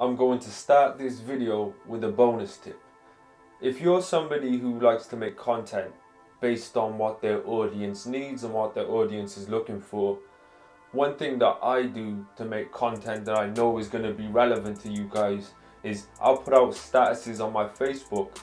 I'm going to start this video with a bonus tip. If you're somebody who likes to make content based on what their audience needs and what their audience is looking for, one thing that I do to make content that I know is going to be relevant to you guys is I'll put out statuses on my Facebook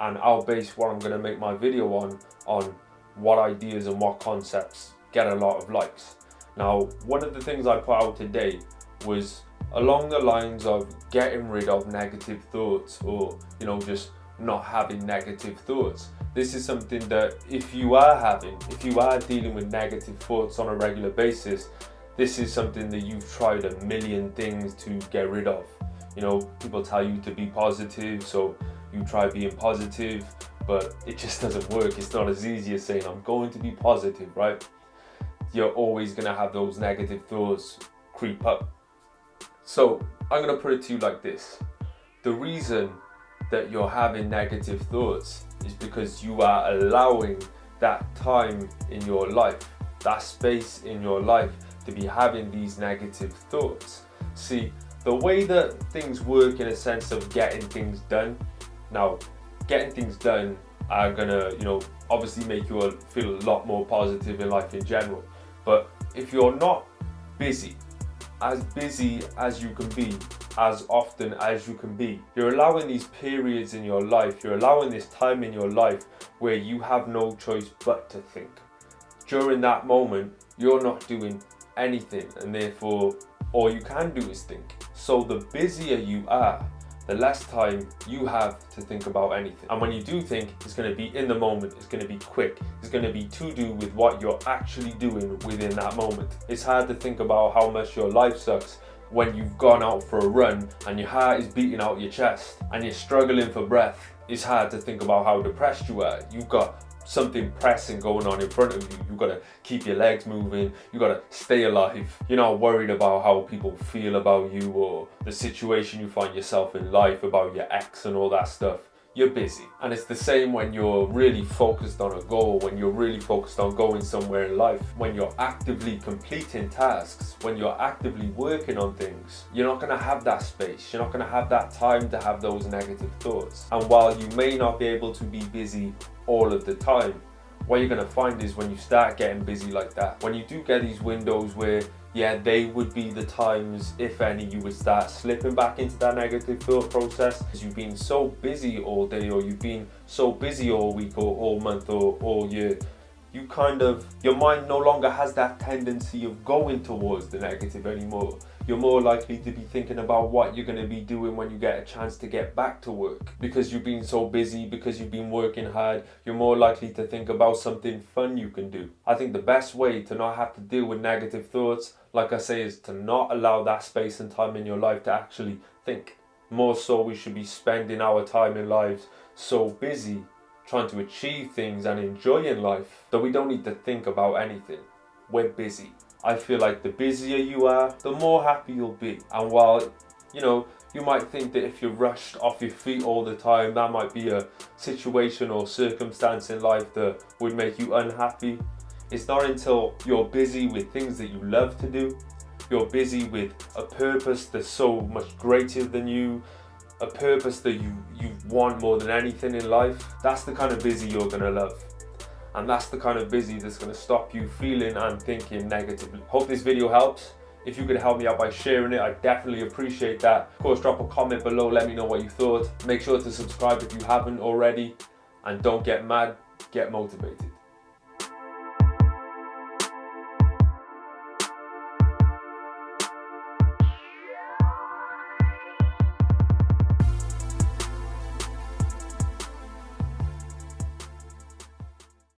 and I'll base what I'm going to make my video on what ideas and what concepts get a lot of likes. Now, one of the things I put out today was along the lines of getting rid of negative thoughts, or just not having negative thoughts. This is something that if you are dealing with negative thoughts on a regular basis, this is something that you've tried a million things to get rid of. People tell you to be positive, so you try being positive, but it just doesn't work. It's not as easy as saying I'm going to be positive, right? You're always going to have those negative thoughts creep up. So I'm going to put it to you like this. The reason that you're having negative thoughts is because you are allowing that time in your life, that space in your life, to be having these negative thoughts. See, the way that things work in a sense of getting things done. Now, getting things done are gonna, obviously make you feel a lot more positive in life in general. But if you're not busy as you can be, as often as you can be, you're allowing these periods in your life, you're allowing this time in your life where you have no choice but to think. During that moment, you're not doing anything, and therefore all you can do is think. So the busier you are, the less time you have to think about anything. And when you do think, it's going to be in the moment, it's going to be quick, it's going to be to do with what you're actually doing within that moment. It's hard to think about how much your life sucks when you've gone out for a run and your heart is beating out your chest and you're struggling for breath. It's hard to think about how depressed you are. You've got something pressing going on in front of you. You've got to keep your legs moving. You've got to stay alive. You're not worried about how people feel about you or the situation you find yourself in life, about your ex and all that stuff. You're busy. And it's the same when you're really focused on a goal, when you're really focused on going somewhere in life, when you're actively completing tasks, when you're actively working on things. You're not going to have that space. You're not going to have that time to have those negative thoughts. And while you may not be able to be busy all of the time, what you're going to find is when you start getting busy like that, when you do get these windows where they would be the times, if any, you would start slipping back into that negative thought process because you've been so busy all day, or you've been so busy all week or all month or all year. Your mind no longer has that tendency of going towards the negative anymore. You're more likely to be thinking about what you're going to be doing when you get a chance to get back to work. Because you've been so busy, because you've been working hard, you're more likely to think about something fun you can do. I think the best way to not have to deal with negative thoughts, like I say, is to not allow that space and time in your life to actually think. More so, we should be spending our time in lives so busy trying to achieve things and enjoying life that we don't need to think about anything. We're busy. I feel like the busier you are, the more happy you'll be. And while, you might think that if you're rushed off your feet all the time, that might be a situation or circumstance in life that would make you unhappy. It's not until you're busy with things that you love to do, you're busy with a purpose that's so much greater than you, a purpose that you want more than anything in life, that's the kind of busy you're going to love. And that's the kind of busy that's going to stop you feeling and thinking negatively. Hope this video helps. If you could help me out by sharing it, I'd definitely appreciate that. Of course, drop a comment below, let me know what you thought. Make sure to subscribe if you haven't already. And don't get mad, get motivated.